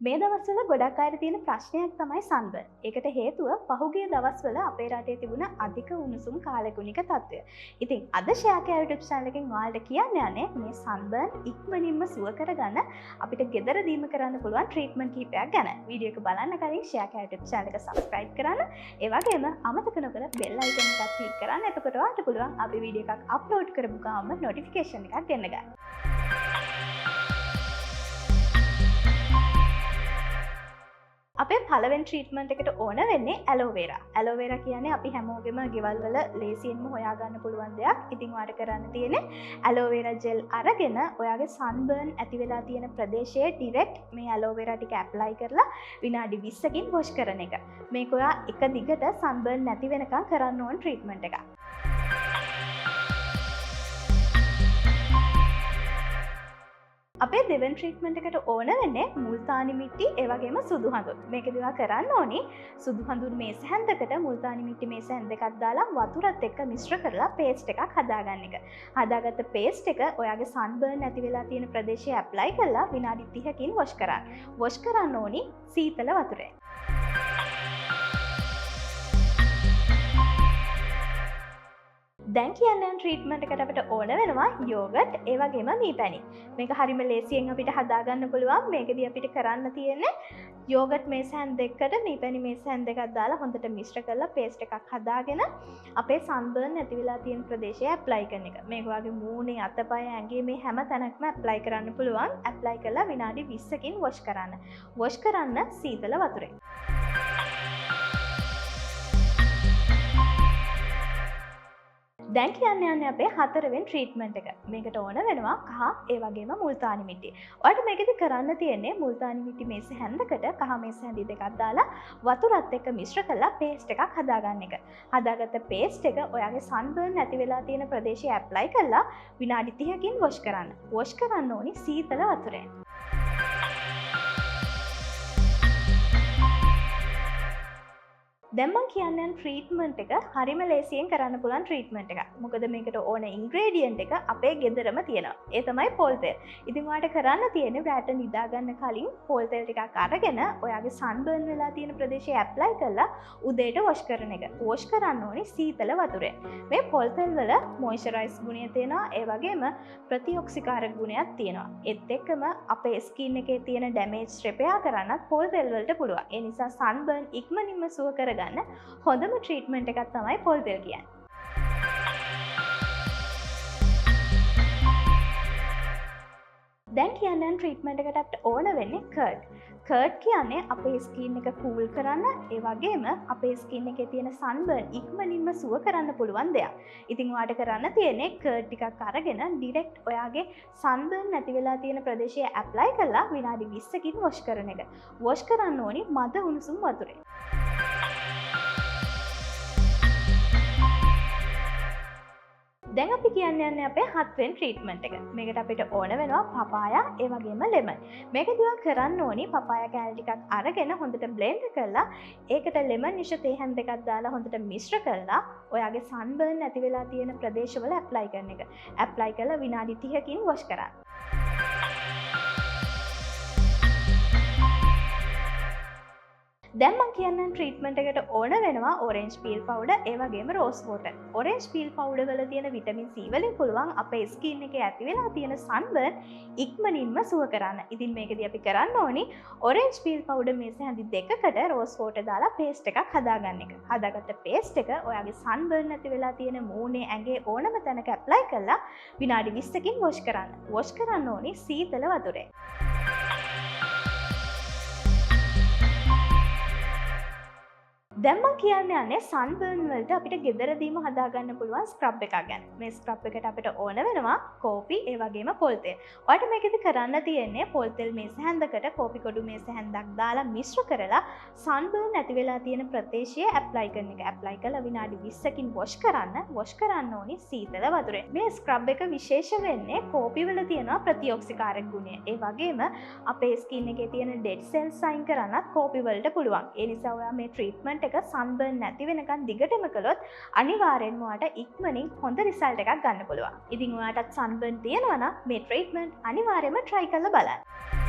මේ දවස්වල ගොඩක් අයට තියෙන ප්‍රශ්නයක් තමයි සන්බර්න්. ඒකට හේතුව පහුගිය දවස්වල අපේ රටේ තිබුණ අධික උණුසුම් කාලගුණික තත්ත්වය. ඉතින් අද ෂෙයාකෑ YouTube channel එකෙන් ඔයාලට කියන්න යන්නේ මේ සන්බර්න් ඉක්මනින්ම සුව කරගන්න අපිට ගෙදරදීම කරන්න පුළුවන් ට්‍රීට්මන්ට් කිහිපයක් ගැන. වීඩියෝ එක බලන්න කලින් ෂෙයාකෑ YouTube channel එක subscribe කරන්න. ඒ වගේම අමතක නොකර bell icon එකත් click කරන්න. එතකොට ඔයාලට පුළුවන් අපි වීඩියෝ එකක් upload කරපු ගමන් notification එකක් එන්න ගන්න. අපේ පළවෙනි ට්‍රීට්මන්ට් එකට ඕන වෙන්නේ ඇලෝවෙරා. ඇලෝවෙරා කියන්නේ අපි හැමෝගෙම ගෙවල් වල ලේසියෙන්ම හොයා ගන්න පුළුවන් දෙයක්. ඉතින් ඔයාලට කරන්න තියෙන්නේ ඇලෝවෙරා ජෙල් අරගෙන ඔයාගේ සන්බර්න් ඇති වෙලා තියෙන ප්‍රදේශයේ ඩිරෙක්ට් මේ ඇලෝවෙරා ටික ඇප්ලයි කරලා විනාඩි 20කින් වොෂ් කරන එක. මේක ඔයා එක දිගට සන්බර්න් නැති වෙනකන් කරන්න ඕන ට්‍රීට්මන්ට් එකක්. අපේ දෙවෙනි ට්‍රීට්මන්ට් එකට ඕන වෙන්නේ මුල්තානි මිටි ඒ වගේම සුදු හඳුන්. මේකදී ඔයා කරන්න ඕනි සුදු හඳුන් මේස හැන්දකට මුල්තානි මිටි මේස හැන්දකක් දාලා වතුරත් එක්ක මිශ්‍ර කරලා පේස්ට් එකක් හදාගන්න එක. හදාගත්ත පේස්ට් එක ඔයාගේ සන්බර්න් ඇති වෙලා තියෙන ප්‍රදේශයේ ඇප්ලයි කරලා විනාඩි 30කින් වොෂ් කරන්න. වොෂ් කරන්න ඕනි සීතල වතුරෙන්. දැන් කියන්නේ ට්‍රීට්මන්ට් එකට අපිට ඕන වෙනවා යෝගට් ඒ වගේම මී පැණි. මේක හරිම ලේසියෙන් අපිට හදාගන්න පුළුවන්. මේකදී අපිට කරන්න තියෙන්නේ යෝගට් මේස හැන්දෙකට මී පැණි මේස හැන්දෙකක් දාලා හොඳට මිශ්‍ර කරලා පේස්ට් එකක් හදාගෙන අපේ සන්බර්න් ඇති වෙලා තියෙන ප්‍රදේශයේ ඇප්ලයි කරන එක. මේක වගේ මූණේ අතපය ඇඟේ මේ හැම තැනකම ඇප්ලයි කරන්න පුළුවන්. ඇප්ලයි කරලා විනාඩි 20කින් වොෂ් කරන්න. වොෂ් කරන්න සීතල වතුරෙන්. දැන් කියන්නේ අපේ හතරවෙනි ට්‍රීට්මන්ට් එක. මේකට ඕන වෙනවා කහ ඒ වගේම මුල්තානි මිටි. ඔයාලට මේකෙදි කරන්න තියෙන්නේ මුල්තානි මිටි මේස හැන්දකට කහ මේස හැන්දි දෙකක් දාලා වතුරත් එක්ක මිශ්‍ර කරලා පේස්ට් එකක් හදාගන්න එක. හදාගත්ත පේස්ට් එක ඔයාගේ සන්බර්න් ඇති වෙලා තියෙන ප්‍රදේශයේ ඇප්ලයි කරලා විනාඩි 30කින් වොෂ් කරන්න. වොෂ් කරන්න ඕනි සීතල වතුරෙන්. දැන් මම කියන්නේ ට්‍රීට්මන්ට් එක හරිම ලේසියෙන් කරන්න පුළුවන් ට්‍රීට්මන්ට් එකක්. මොකද මේකට ඕන ඉන්ග්‍රේඩියන්ට් එක අපේ ගෙදරම තියෙනවා. ඒ තමයි පොල් තෙල්. ඉතින් ඔයාලට කරන්න තියෙන්නේ රැට නිදා ගන්න කලින් පොල් තෙල් ටිකක් අරගෙන ඔයාගේ සන්බර්න් වෙලා තියෙන ප්‍රදේශයේ ඇප්ලයි කරලා උදේට වොෂ් කරන එක. වොෂ් කරන්න ඕනේ සීතල වතුරෙන්. මේ පොල් තෙල් වල මොයිස්චරයිස් ගුණය තියෙනවා. ඒ වගේම ප්‍රතිඔක්සිකාරක ගුණයක් තියෙනවා. ඒත් එක්කම අපේ ස්කින් එකේ තියෙන ඩැමේජ් රිපෙයාර් කරන්නත් පොල් තෙල් වලට පුළුවන්. ඒ නිසා සන්බර්න් ඉක්මනින්ම සුව කරගන්න හොඳම ට්‍රීට්මන්ට් එකක් තමයි පොල් තෙල් කියන්නේ. දැන් කියන්නේ ට්‍රීට්මන්ට් එකට අපිට ඕන වෙන්නේ කර්ඩ්. කර්ඩ් කියන්නේ අපේ ස්කින් එක කූල් කරන්න ඒ වගේම අපේ ස්කින් එකේ තියෙන සන්බර්න් ඉක්මනින්ම සුව කරන්න පුළුවන් දෙයක්. ඉතින් ඔයාලට කරන්න තියෙන්නේ කර්ඩ් ටිකක් අරගෙන ඩිරෙක්ට් ඔයාගේ සන්බර්න් නැති වෙලා තියෙන ප්‍රදේශයේ ඇප්ලයි කරලා විනාඩි 20කින් වොෂ් කරන එක. වොෂ් කරන්න ඕනි මද උණුසුම් වතුරෙන්. දැන් අපි කියන්නේ අපේ හත්වෙනි ට්‍රීට්මන්ට් එක. මේකට අපිට ඕන වෙනවා පපායා ඒ වගේම ලෙමන්. මේකදී ඔයා කරන්න ඕනි පපායා කෑලි ටිකක් අරගෙන හොඳට බ්ලෙන්ඩ් කරලා ඒකට ලෙමන් නිෂ තේ හැන් දෙකක් දාලා හොඳට මිශ්‍ර කරලා ඔයාගේ සන්බර්න් නැති වෙලා තියෙන ප්‍රදේශවල ඇප්ලයි කරන එක. ඇප්ලයි කරලා විනාඩි 30කින් වොෂ් කරන්න. දැන් මම කියන්නම් ට්‍රීට්මන්ට් එකට ඕන වෙනවා ඔරෙන්ජ් පීල් පවුඩර් ඒ වගේම rose water. Orange peel powder වල තියෙන විටමින් C වලින් පුළුවන් අපේ ස්කින් එකේ ඇති වෙලා තියෙන සන්බර්න් ඉක්මනින්ම සුව කරන්න. ඉතින් මේකදී අපි කරන්න ඕනි ඔරෙන්ජ් පීල් පවුඩර් මේස හැඳි දෙකකට රෝස් වෝටර් දාලා පේස්ට් එකක් හදාගන්න එක. හදාගත්ත පේස්ට් එක ඔයාගේ සන්බර්න් නැති වෙලා තියෙන මූණේ ඇඟේ ඕනම තැනක ඇප්ලයි කරලා විනාඩි 20කින් වොෂ් කරන්න. වොෂ් කරන්න ඕනි සීතල වතුරෙන්. දැන් මම කියන්නේ සන්බර්න් වලට අපිට ගෙදරදීම හදාගන්න පුළුවන් ස්ක්‍රබ් එකක් ගැන. මේ ස්ක්‍රබ් එකට අපිට ඕන වෙනවා කෝපි ඒ වගේම පොල් තෙල්. ඔයාලට මේකෙදි කරන්න තියෙන්නේ පොල් තෙල් මේස හැන්දකට කෝපි කොඩු මේස හැන්දක් දාලා මිශ්‍ර කරලා සන්බර්න් ඇති වෙලා තියෙන ප්‍රදේශයේ ඇප්ලයි කරන එක. ඇප්ලයි කරලා විනාඩි 20කින් වොෂ් කරන්න. වොෂ් කරන්න ඕනි සීතල වතුරෙන්. මේ ස්ක්‍රබ් එක විශේෂ වෙන්නේ කෝපි වල තියෙන ප්‍රතිඔක්සිකාරක ගුණය. ඒ වගේම අපේ ස්කින් එකේ තියෙන ඩෙඩ් සෙල්ස් අයින් කරන්නත් කෝපි වලට පුළුවන්. ඒ නිසා ඔයා මේ ට්‍රීට්මන්ට් එක සන්බර්න් නැති වෙනකන් දිගටම කළොත් අනිවාර්යෙන්ම ඔයාලට ඉක්මනින් හොඳ රිසල්ට් එකක් ගන්න පුළුවන්. ඉතින් ඔයාලටත් සන්බර්න් තියෙනවා නම් මේ ට්‍රීට්මන්ට් අනිවාර්යයෙන්ම try කරලා බලන්න.